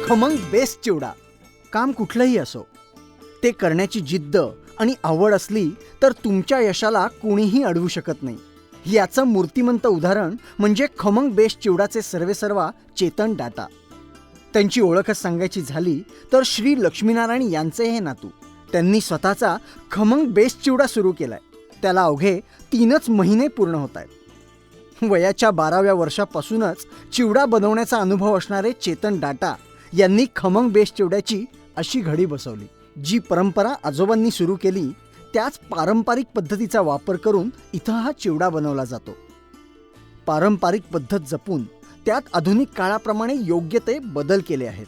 खमंग बेस्ट चिवडा. काम कुठलंही असो, ते करण्याची जिद्द आणि आवड असली तर तुमच्या यशाला कोणीही अडवू शकत नाही. याचं मूर्तिमंत उदाहरण म्हणजे खमंग बेस्ट चिवडाचे सर्वेसर्वा चेतन डाटा. त्यांची ओळखच सांगायची झाली तर श्री लक्ष्मीनारायण यांचे हे नातू. त्यांनी स्वतःचा खमंग बेस्ट चिवडा सुरू केलाय. त्याला अवघे 3च महिने पूर्ण होत आहेत. वयाच्या 12व्या वर्षापासूनच चिवडा बनवण्याचा अनुभव असणारे चेतन डाटा यांनी खमंग बेस्ट चिवड्याची अशी घडी बसवली, जी परंपरा आजोबांनी सुरू केली त्याच पारंपरिक पद्धतीचा वापर करून इथं हा चिवडा बनवला जातो. पारंपरिक पद्धत जपून त्यात आधुनिक काळाप्रमाणे योग्य ते बदल केले आहेत.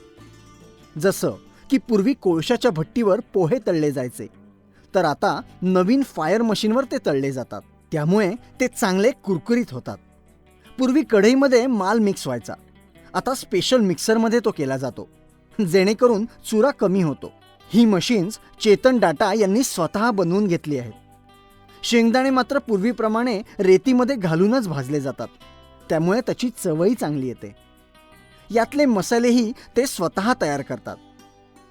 जसं की पूर्वी कोळशाच्या भट्टीवर पोहे तळले जायचे, तर आता नवीन फायर मशीनवर ते तळले जातात. त्यामुळे ते चांगले कुरकुरीत होतात. पूर्वी कढईमध्ये माल मिक्स व्हायचा, आता स्पेशल मिक्सरमध्ये तो केला जातो, जेणेकरून चुरा कमी होतो. ही मशीन्स चेतन डाटा यांनी स्वतः बनवून घेतली आहेत. शेंगदाणे मात्र पूर्वीप्रमाणे रेतीमध्ये घालूनच भाजले जातात, त्यामुळे त्याची चवही चांगली येते. यातले मसालेही ते स्वतः तयार करतात.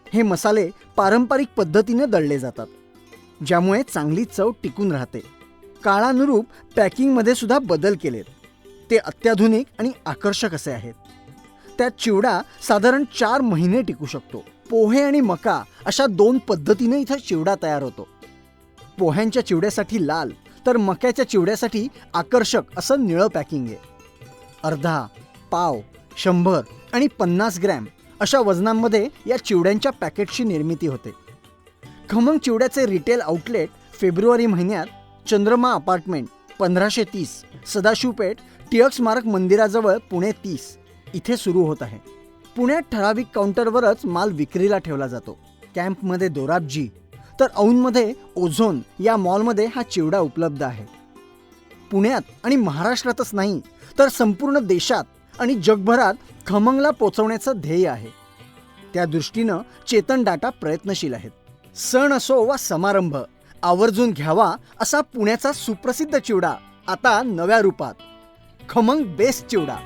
हे मसाले पारंपरिक पद्धतीने दळले जातात, ज्यामुळे चांगली चव टिकून राहते. काळानुरूप पॅकिंगमध्ये सुद्धा बदल केलेत. ते अत्याधुनिक आणि आकर्षक असे आहेत. त्यात चिवडा साधारण 4 महिने टिकू शकतो. पोहे आणि मका अशा 2 पद्धतीने इथं चिवडा तयार होतो. पोह्यांच्या चिवड्यासाठी लाल तर मक्याच्या चिवड्यासाठी आकर्षक असं निळं पॅकिंग आहे. अर्धा, पाव, 100 आणि 50 ग्रॅम अशा वजनांमध्ये या चिवड्यांच्या पॅकेटची निर्मिती होते. खमंग चिवड्याचे रिटेल आउटलेट फेब्रुवारी महिन्यात चंद्रमा अपार्टमेंट 1530 सदाशिवपेठ टिळक स्मारक मंदिराजवळ पुणे 30 इथे सुरू होत आहे. पुण्यात ठराविक काउंटरवरच माल विक्रीला ठेवला जातो. कॅम्पमध्ये दोराबजी तर औंधमध्ये ओझोन या मॉलमध्ये हा चिवडा उपलब्ध आहे. पुण्यात आणि महाराष्ट्रातच नाही तर संपूर्ण देशात आणि जगभरात खमंगला पोचवण्याचं ध्येय आहे. त्या दृष्टीनं चेतन डाटा प्रयत्नशील आहेत. सण असो वा समारंभ, आवर्जून घ्यावा असा पुण्याचा सुप्रसिद्ध चिवडा आता नव्या रूपात. खमंग बेस्ट चिवडा.